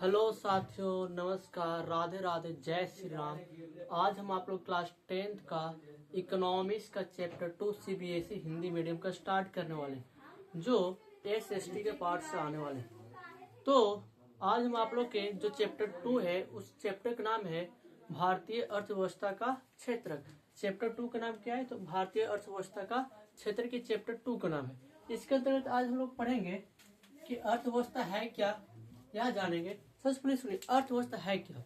Hello साथियों, नमस्कार, राधे राधे, जय श्री राम। आज हम आप लोग क्लास 10th का इकोनॉमिक्स का चैप्टर 2 सीबीएसई हिंदी मीडियम का स्टार्ट करने वाले हैं, जो एसएसटी के पार्ट से आने वाले हैं। तो आज हम आप लोग के जो चैप्टर 2 है, उस चैप्टर का नाम है भारतीय अर्थव्यवस्था का क्षेत्रक। चैप्टर 2 का नाम क्या है? तो भारतीय अर्थव्यवस्था का क्षेत्र के चैप्टर 2 का नाम है। इसके अंतर्गत आज हम लोग पढ़ेंगे कि अर्थव्यवस्था है क्या, यह जानेंगे। सबसे पहले सुनिए, अर्थव्यवस्था है क्या।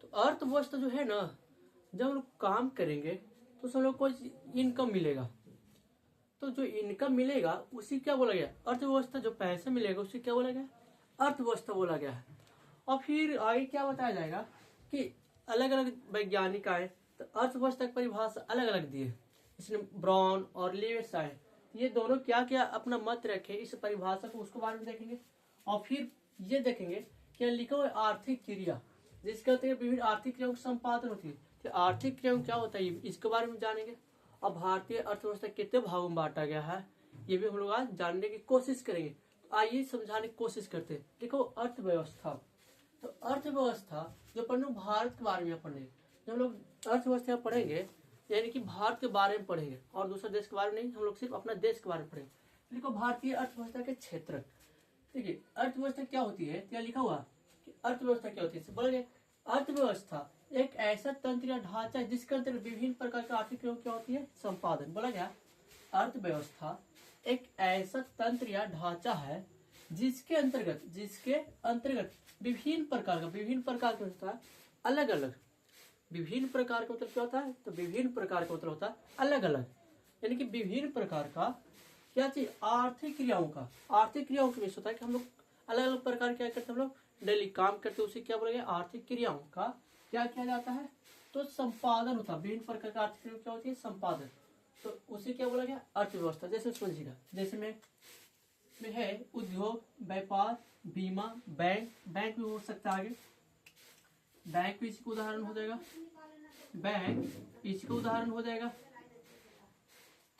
तो अर्थव्यवस्था जो है ना, जब हम लोग काम करेंगे तो सब लोग को इनकम मिलेगा। तो जो इनकम मिलेगा उसी क्या बोला गया? अर्थव्यवस्था। जो पैसे मिलेगा उसी क्या बोला गया? अर्थव्यवस्था बोला गया है। और फिर आगे क्या बताया जाएगा कि अलग अलग वैज्ञानिक आए तो अर्थव्यवस्था की परिभाषा अलग अलग दिए। इसमें ब्राउन और लेविस आए, ये दोनों क्या क्या अपना मत रखे इस परिभाषा को, उसके बारे में देखेंगे। और फिर ये देखेंगे क्या लिखा हुआ है, आर्थिक क्रिया, जिसके अंतर्गत विभिन्न आर्थिक क्रियाओं का संपादन होती है। तो आर्थिक क्रियाओं क्या होता है, इसके बारे में जानेंगे। और भारतीय अर्थव्यवस्था कितने भागों में बांटा गया है, ये भी हम लोग आज जानने की कोशिश करेंगे। तो आइए समझाने की कोशिश करते हैं। देखो, अर्थव्यवस्था, तो अर्थव्यवस्था जो पढ़ने भारत के बारे में पढ़ेंगे। जब हम लोग अर्थव्यवस्था पढ़ेंगे यानी कि भारत के बारे में पढ़ेंगे, और दूसरे देश के बारे में नहीं, हम लोग सिर्फ अपना देश के बारे में पढ़ेंगे। देखो, भारतीय अर्थव्यवस्था के क्षेत्र। देखिए, अर्थव्यवस्था क्या होती है, क्या लिखा हुआ कि अर्थव्यवस्था क्या होती है। बोलेंगे, अर्थव्यवस्था एक ऐसा तंत्र या ढांचा है जिसके अंतर्गत विभिन्न प्रकार की आर्थिक क्रियाओं क्या होती है, संपादन। बोला गया, अर्थव्यवस्था एक ऐसा तंत्र या ढांचा है जिसके अंतर्गत विभिन्न प्रकार का होता है अलग अलग। विभिन्न प्रकार का मतलब क्या होता है? तो विभिन्न प्रकार का मतलब होता है अलग अलग, यानी कि विभिन्न प्रकार का क्या चीज, आर्थिक क्रियाओं का मिश्रण होता है कि हम लोग अलग अलग प्रकार क्या करते हैं, हम लोग डेली काम करते हैं, उसे क्या बोलेंगे, आर्थिक क्रियाओं का क्या किया जाता है, तो संपादन होता है। विभिन्न प्रकार का आर्थिक क्रिया क्या होती है, संपादन। तो उसे क्या बोला गया, अर्थव्यवस्था। जैसे समझिएगा, जैसे में है उद्योग, व्यापार, बीमा, बैंक भी हो सकता है। आगे बैंक भी इसका उदाहरण हो जाएगा,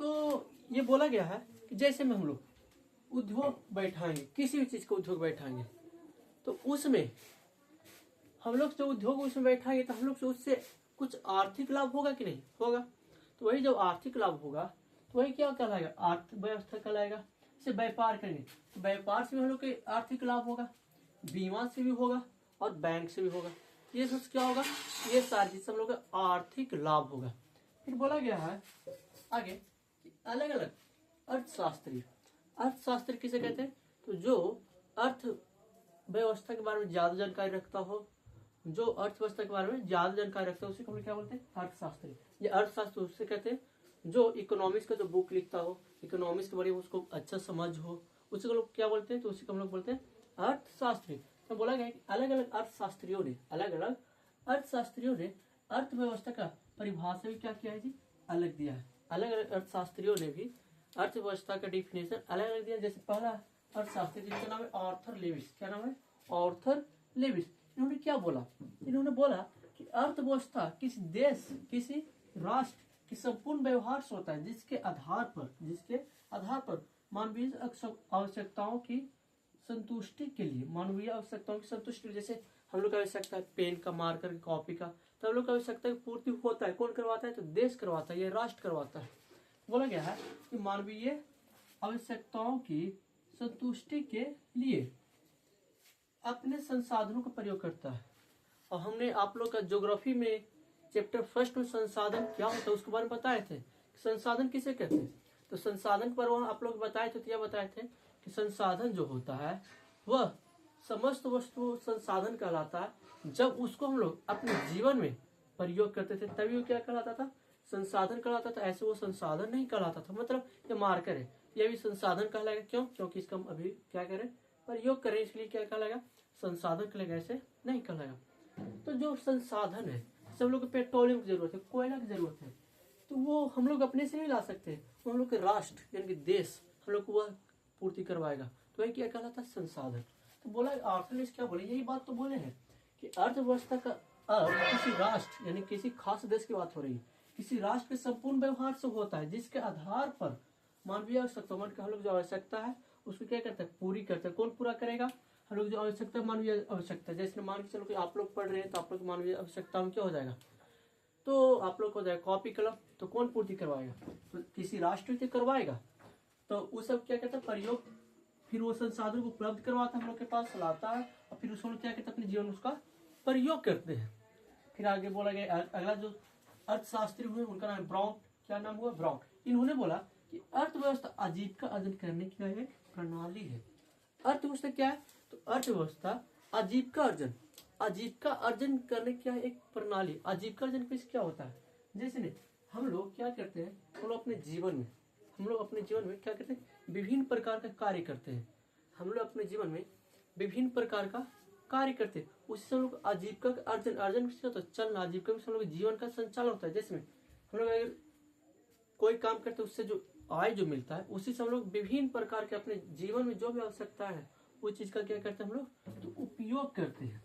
तो ये बोला गया है कि जैसे में हम लोग उद्योग बैठाएंगे, किसी भी चीज का उद्योग बैठाएंगे, तो उसमें हम लोग जो उद्योग उसमें बैठाएंगे तो हम लोग से उससे कुछ आर्थिक लाभ होगा कि नहीं होगा। तो वही जब आर्थिक लाभ होगा तो वही क्या कहलाएगा, अर्थव्यवस्था कहलाएगा। जैसे व्यापार करेंगे तो व्यापार से भी हम लोग के आर्थिक लाभ होगा, बीमा से भी होगा और बैंक से भी होगा। ये सब क्या होगा, ये सारी चीज हम लोग का आर्थिक लाभ होगा। फिर बोला गया है आगे अलग अलग अर्थशास्त्री किसे कहते हैं? तो जो अर्थव्यवस्था के बारे में ज्यादा जानकारी रखता हो, जो अर्थव्यवस्था के बारे में ज्यादा जानकारी रखता है, उसे हम लोग क्या बोलते हैं, अर्थशास्त्री। ये अर्थशास्त्र उससे कहते हैं जो इकोनॉमिक्स का जो बुक लिखता हो, इकोनॉमिक्स के बारे में उसको अच्छा समझ हो, उसे हम लोग क्या बोलते हैं, तो उसी को हम लोग बोलते हैं अर्थशास्त्री। तो बोला गया कि अलग अलग अर्थशास्त्रियों ने अर्थव्यवस्था का परिभाषा भी क्या किया है जी, अलग दिया है। अलग अलग अर्थशास्त्रियों ने भी अर्थव्यवस्था का डिफिनेशन अलग अलग दिया। जैसे पहला अर्थशास्त्री जिसका नाम है आर्थर लेविस। क्या नाम है? Arthur Lewis. इन्होंने क्या बोला? इन्होंने बोला कि अर्थव्यवस्था किसी देश, किसी राष्ट्र की संपूर्ण व्यवहार से होता है जिसके आधार पर मानवीय आवश्यकताओं की संतुष्टि के लिए, जैसे हम लोग का आवश्यकता है पेन का, मार्कर का, कॉपी का, तो हम लोग का आवश्यकता की पूर्ति होता है। कौन करवाता है? तो देश करवाता है, ये राष्ट्र करवाता है। बोला गया है कि मानवीय आवश्यकताओं की संतुष्टि के लिए अपने संसाधनों का प्रयोग करता है। और हमने आप लोग का ज्योग्राफी में चैप्टर फर्स्ट में संसाधन क्या होता है उसके बारे में बताए थे। संसाधन किसे कहते हैं? तो संसाधन पर वहां आप लोग बताए थे, क्या बताए थे कि संसाधन जो होता है वह समस्त वस्तु संसाधन कहलाता है। जब उसको हम लोग अपने जीवन में प्रयोग करते थे तभी वो क्या कहलाता था, संसाधन कहलाता था। ऐसे वो संसाधन नहीं कहलाता था। मतलब ये मार्कर है, ये भी संसाधन कहलाएगा। क्यों? क्योंकि इसका हम अभी क्या करें, प्रयोग करें, इसलिए क्या कहलाएगा, संसाधन कहलाएगा, ऐसे नहीं कहलाएगा। तो जो संसाधन है, सब लोग को पेट्रोलियम की जरूरत है, कोयला की जरूरत है, तो वो हम लोग अपने से नहीं ला सकते, वो हम लोग के राष्ट्र यानी कि देश हम लोग को वह पूर्ति करवाएगा। तो वही क्या कहलाता है, संसाधन। तो बोला आर्थर क्या बोले, यही बात तो बोले हैं कि अर्थव्यवस्था का अर्थ किसी राष्ट्र यानी किसी खास देश की बात हो रही है, किसी राष्ट्र के संपूर्ण व्यवहार से होता है जिसके आधार पर मानवीय आवश्यकता, हम लोग जो आवश्यकता है उसको क्या करते हैं, पूरी करते हैं। कौन पूरा करेगा? हम लोग जो आवश्यकता मानवीय आवश्यकता, जैसे मान के चलो कि आप लोग पढ़ रहे हैं तो आप लोग मानवीय आवश्यकता में क्या हो जाएगा, तो आप लोग को हो जाएगा कॉपी कलम, तो कौन पूर्ति करवाएगा, तो किसी राष्ट्र से करवाएगा। तो वो सब क्या कहता है प्रयोग, फिर वो संसाधन को उपलब्ध करवाता है हम लोग के पास लाता है, और फिर उसको क्या कहते हैं अपने जीवन में उसका प्रयोग करते हैं। फिर आगे बोला गया अगला जो अर्थशास्त्री हुए उनका नाम ब्राउन, क्या नाम हुआ ब्राउन। इन्होंने बोला कि अर्थव्यवस्था आजीविका अर्जन करने की एक प्रणाली है। अर्थव्यवस्था क्या है, तो अर्थव्यवस्था आजीविका अर्जन करने की एक प्रणाली। आजीविका अर्जन क्या होता है, जैसे नहीं हम लोग क्या करते हैं, हम लोग अपने जीवन में क्या करते हैं, विभिन्न प्रकार का कार्य करते हैं। हम लोग अपने जीवन में विभिन्न प्रकार का कार्य करते हैं, उससे हम लोग आजीविका का अर्जन होता है, चलना आजीविका में हम लोग जीवन का संचालन होता है। जैसे हम लोग अगर कोई काम करते हैं उससे जो आय जो मिलता है उसी से हम लोग विभिन्न प्रकार के अपने जीवन में जो भी आवश्यकता है उस चीज का क्या करते हैं हम लोग, तो उपयोग करते हैं।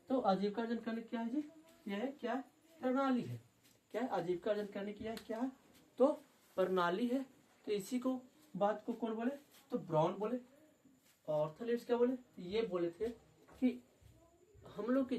तो आजीविका अर्जन करने क्या है जी, यह है क्या प्रणाली है, क्या है आजीविका अर्जन करने की है क्या, तो प्रणाली है। तो इसी को बात को कौन बोले, तो ब्राउन बोले। और थलेट्स क्या बोले, ये बोले थे कि हम लोग के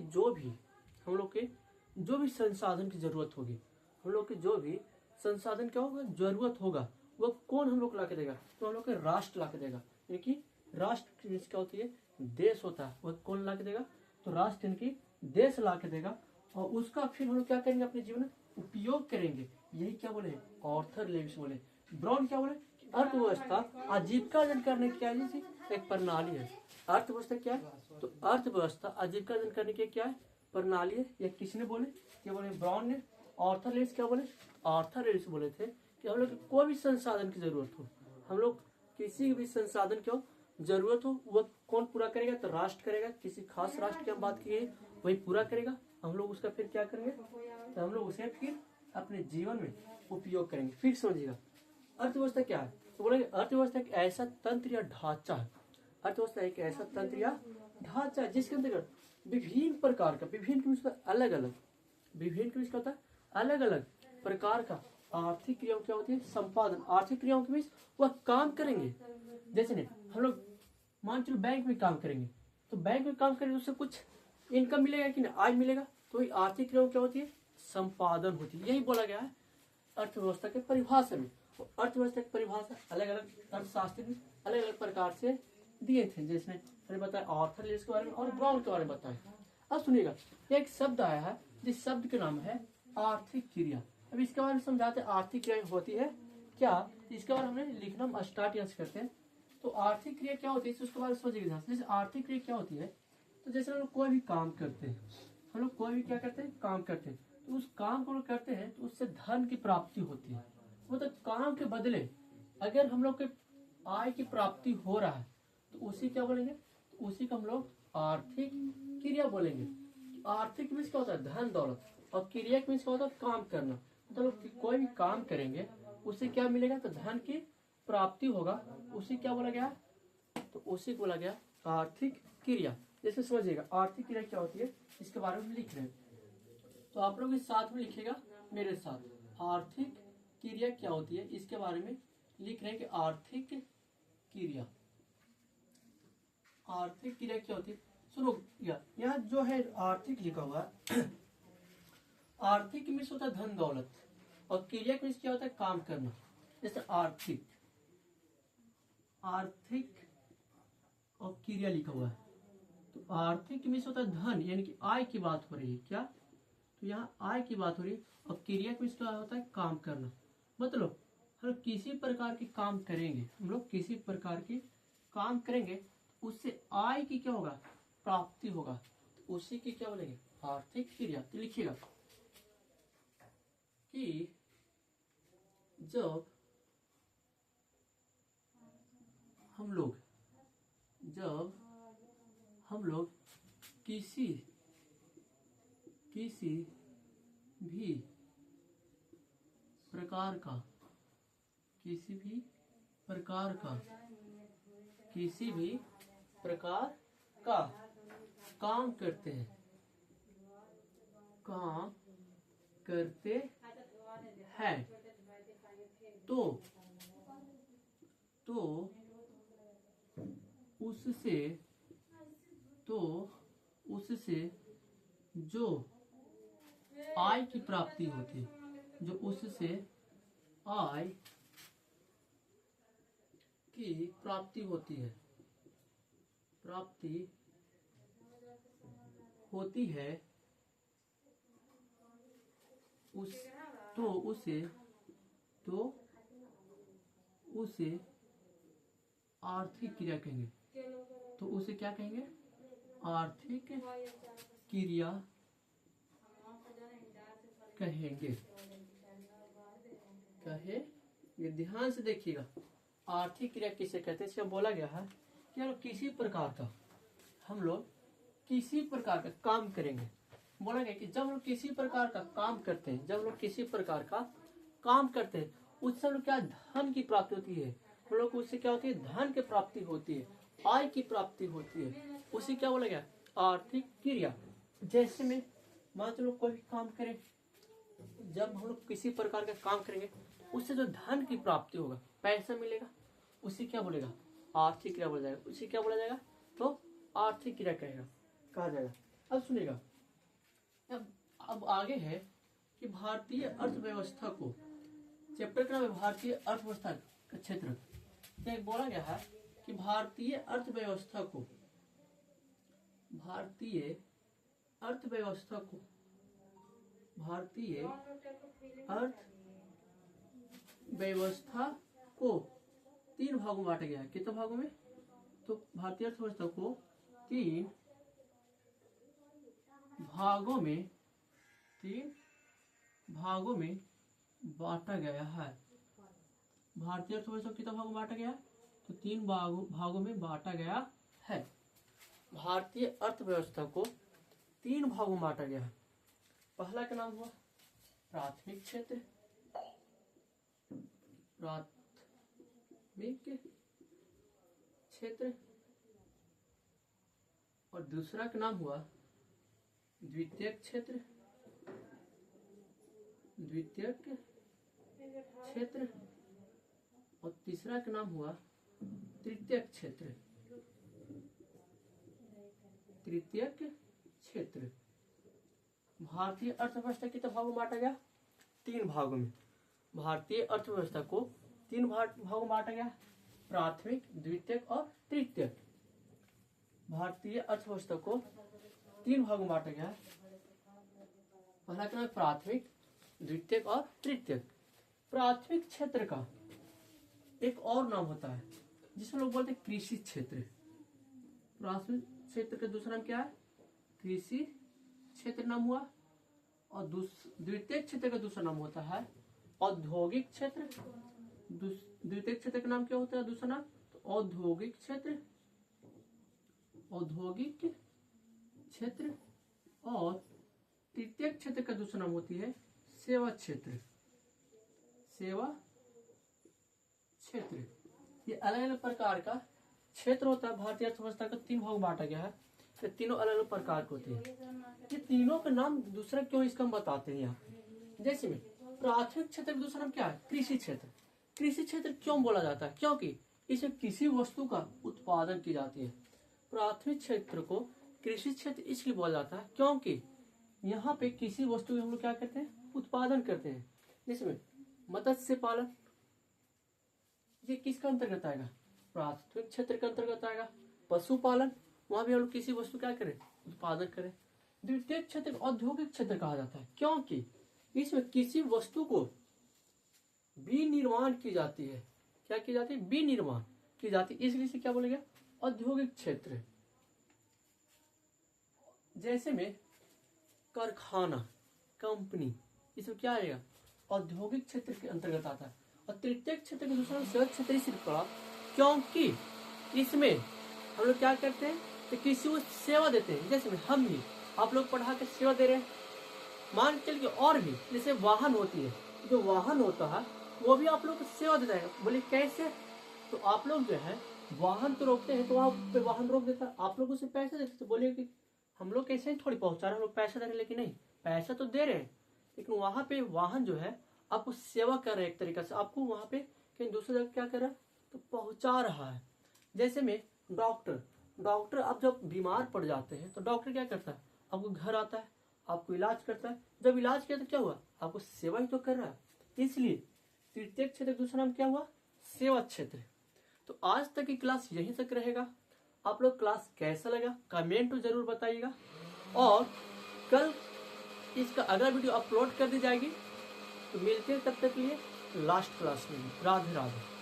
जो भी संसाधन की जरूरत होगी, हम लोग के जो भी संसाधन क्या होगा जरूरत होगा, वो कौन हम लोग ला के देगा, तो हम लोग के राष्ट्र ला के देगा। यानी राष्ट्र क्या होती है, देश होता है, वह कौन ला के देगा, तो राष्ट्र यानी देश ला के देगा, और उसका फिर हम लोग क्या करेंगे अपने जीवन में उपयोग करेंगे। यही क्या बोले ऑर्थर लेविस बोले। ब्राउन क्या बोले, अर्थव्यवस्था आजीविका अर्जन करने की एक प्रणाली है। अर्थव्यवस्था क्या है, तो अर्थव्यवस्था आजीविका अर्जन करने की क्या है प्रणाली है। यह किसने बोले, क्या बोले ब्राउन ने। ऑर्थर लेविस क्या बोले, ऑर्थर लेविस बोले थे कि हम लोग कोई भी संसाधन की जरूरत हो, हम लोग किसी भी संसाधन की जरूरत हो वह कौन पूरा करेगा, तो राष्ट्र करेगा। किसी खास राष्ट्र की हम बात की वही पूरा करेगा, हम लोग उसका फिर क्या करेंगे, तो हम लोग उसे फिर अपने जीवन में उपयोग करेंगे। फिर समझिएगा अर्थव्यवस्था क्या है, तो बोलेंगे अर्थव्यवस्था एक ऐसा तंत्र या ढांचा है। अर्थव्यवस्था एक ऐसा तंत्र या ढांचा है जिसके अंतर्गत विभिन्न प्रकार का, अलग अलग प्रकार का आर्थिक क्रियाओं क्या होती है, संपादन। आर्थिक क्रियाओं के बीच वह काम करेंगे। जैसे नहीं हम लोग मान चलो बैंक में काम करेंगे, तो बैंक में काम करेंगे उससे कुछ इनकम मिलेगा कि नहीं, आय मिलेगा, तो ये आर्थिक क्रियाओं क्या होती है, संपादन होती है। यही बोला गया है अर्थव्यवस्था के परिभाषा में। अर्थव्यवस्था की परिभाषा अलग अलग अर्थशास्त्री ने अलग अलग प्रकार से दिए थे, जैसे मैंने बताया ऑर्थर लेविस के बारे में और ब्राउन के बारे में बताया। अब सुनिएगा एक शब्द आया है जिस शब्द के नाम है आर्थिक क्रिया। अब इसके बारे में समझाते हैं आर्थिक क्रिया होती है क्या, इसके बारे में हमने लिखना स्टार्ट यहाँ से करते हैं। तो आर्थिक क्रिया क्या होती है उसके बारे में समझिएगा। जैसे आर्थिक क्रिया क्या होती है, तो जैसे हम लोग कोई भी काम करते हैं, हम लोग कोई भी क्या करते हैं काम करते हैं, तो उस काम को लोग करते हैं तो उससे धन की प्राप्ति होती है। मतलब काम के बदले अगर हम लोग के आय की प्राप्ति हो रहा है तो उसी क्या बोलेंगे, तो उसी को हम लोग आर्थिक क्रिया बोलेंगे। आर्थिक मीन्स क्या होता है धन दौलत, और क्रिया मीन्स क्या होता है काम करना। मतलब कोई भी काम करेंगे उससे क्या मिलेगा, तो धन की प्राप्ति होगा, उसी क्या बोला गया, तो उसी को बोला गया आर्थिक क्रिया। जैसे समझिएगा आर्थिक क्रिया क्या होती है इसके बारे में लिख रहे हैं, तो आप लोग इस साथ में लिखिएगा मेरे साथ। आर्थिक क्रिया क्या होती है इसके बारे में लिख रहे हैं कि आर्थिक क्रिया, आर्थिक क्रिया क्या होती है। सुनो यहाँ जो है आर्थिक लिखा हुआ है, आर्थिक मीन्स होता है धन दौलत, और क्रिया मीन्स क्या होता है काम करना। जैसे आर्थिक और क्रिया लिखा हुआ है, तो आर्थिक मीन्स होता है धन यानी कि आय की बात हो रही है क्या, तो यहाँ आय की बात हो रही है, और क्रिया मीन्स क्या होता है काम करना। मतलब हम लोग किसी प्रकार के काम करेंगे, हम लोग किसी प्रकार के काम करेंगे उससे आय की क्या होगा प्राप्ति होगा, तो उसी की क्या बोलेंगे आर्थिक क्रिया। तो लिखिएगा कि जब हम लोग किसी भी प्रकार का काम करते हैं तो उससे उससे जो आय की प्राप्ति होती है, जो उससे आय की प्राप्ति होती है, उसे आर्थिक क्रिया कहेंगे। तो उसे क्या कहेंगे? आर्थिक क्रिया कहेंगे। ये ध्यान से देखिएगा, आर्थिक क्रिया किसे कहते हैं? इसमें बोला गया है कि हम लोग किसी प्रकार का काम करेंगे। बोला गया कि जब हम लोग किसी प्रकार का काम करते हैं, उससे हम लोग क्या धन की प्राप्ति होती है, हम लोग को उससे क्या होती है? धन की प्राप्ति होती है, आय की प्राप्ति होती है। उसे क्या बोला गया? आर्थिक क्रिया। जैसे में मान लो कोई काम करें, जब हम लोग किसी प्रकार का काम करेंगे उससे जो धन की प्राप्ति होगा, पैसा मिलेगा, उसे क्या बोलेगा? आर्थिक क्रिया बोला जाएगा। उसे क्या बोला जाएगा? तो आर्थिक क्रिया कहा जाएगा। अब सुनिएगा, अब आगे है कि भारतीय अर्थव्यवस्था को, चैप्टर का नाम है भारतीय अर्थव्यवस्था का क्षेत्र। तो बोला गया है कि भारतीय अर्थव्यवस्था को तीन भागों में बांटा गया है। कितने भागों में? तो भारतीय अर्थव्यवस्था को तीन भागों में बांटा गया है। भारतीय अर्थव्यवस्था कितने भागों में बांटा गया? तो तीन भागों में बांटा गया है। भारतीय अर्थव्यवस्था को तीन भागों में बांटा गया है। पहला का नाम हुआ प्राथमिक क्षेत्र, और दूसरा का नाम हुआ द्वितीयक क्षेत्र, और तीसरा का नाम हुआ तृतीयक क्षेत्र। भारतीय अर्थव्यवस्था कितने भागों में बांटा गया? तीन भागों में। भारतीय अर्थव्यवस्था को तीन भागों में बांटा गया, प्राथमिक, द्वितीयक और तृतीयक। भारतीय अर्थव्यवस्था को तीन भागों में बांटा गया। पहला क्या है? प्राथमिक, द्वितीयक और तृतीयक। प्राथमिक क्षेत्र का एक और नाम होता है जिसमें लोग बोलते हैं कृषि क्षेत्र। प्राथमिक क्षेत्र का दूसरा नाम क्या है? कृषि क्षेत्र नाम हुआ। और द्वितीयक क्षेत्र का दूसरा नाम होता है औद्योगिक क्षेत्र। द्वितीयक क्षेत्र का नाम क्या होता है? दूसरा नाम तो औद्योगिक क्षेत्र। और तृतीयक क्षेत्र का दूसरा नाम होती है सेवा क्षेत्र। ये अलग अलग प्रकार का क्षेत्र होता है। भारतीय अर्थव्यवस्था का तीन भाग में बांटा गया है। ये तीनों अलग अलग प्रकार के होते हैं। ये तीनों का नाम दूसरा क्यों इसका हम बताते हैं यहाँ। जैसे में प्राथमिक क्षेत्र का दूसरा नाम क्या है? कृषि क्षेत्र। कृषि क्षेत्र क्यों बोला जाता है? क्योंकि इसमें किसी वस्तु का उत्पादन की जाती है। प्राथमिक क्षेत्र को कृषि क्षेत्र इसलिए बोला जाता है क्योंकि यहाँ पे किसी वस्तु की हम लोग क्या करते हैं? उत्पादन करते हैं। जिसमें मत्स्य पालन, ये किसका अंतर्गत आएगा? प्राथमिक क्षेत्र के अंतर्गत आएगा। पशुपालन, वहां भी हम लोग किसी वस्तु क्या करें? उत्पादन करें। द्वितीय क्षेत्र औद्योगिक क्षेत्र कहा जाता है क्योंकि इसमें किसी वस्तु को विनिर्माण की जाती है। क्या की जाती है? विनिर्माण की जाती है, इसलिए इसे क्या बोलेगा? औद्योगिक क्षेत्र। जैसे में कारखाना, कंपनी, इसमें क्या आएगा? औद्योगिक क्षेत्र के अंतर्गत आता है। और तृतीय क्षेत्र के दूसरा सेवा क्षेत्र इसलिए पड़ा क्योंकि इसमें हम लोग क्या करते हैं कि किसी को सेवा देते हैं। जैसे में हम भी आप लोग पढ़ा के सेवा दे रहे हैं, मान के चलिए। और भी जैसे वाहन होती है, जो वाहन होता है वो भी आप लोग को सेवा देता है। बोले कैसे? तो आप लोग जो है वाहन तो रोकते हैं, तो वहाँ पे वाहन रोक देता है, आप लोग उसे पैसे देते। तो बोलिए कि हम लोग कैसे ही थोड़ी पहुंचा रहे हैं, हम लोग पैसा दे रहे हैं। लेकिन नहीं, पैसा तो दे रहे हैं, लेकिन वहां पे वाहन जो है आपको सेवा कर रहे हैं। एक तरीका से आपको वहां पे कहीं दूसरी जगह क्या कर रहा है? तो पहुंचा रहा है। जैसे में डॉक्टर, डॉक्टर अब जब बीमार पड़ जाते हैं तो डॉक्टर क्या करता है, आपको घर आता है, आपको इलाज करता है। जब इलाज किया तो क्या हुआ, आपको सेवा ही तो कर रहा है। इसलिए तृतीय क्षेत्र दूसरा नाम क्या हुआ, सेवा क्षेत्र। तो आज तक की क्लास यहीं तक रहेगा। आप लोग क्लास कैसा लगा कमेंट तो जरूर बताइएगा, और कल इसका अगला वीडियो अपलोड कर दी जाएगी। तो मिलते हैं तब तक के लिए लास्ट क्लास में। राधे राधे।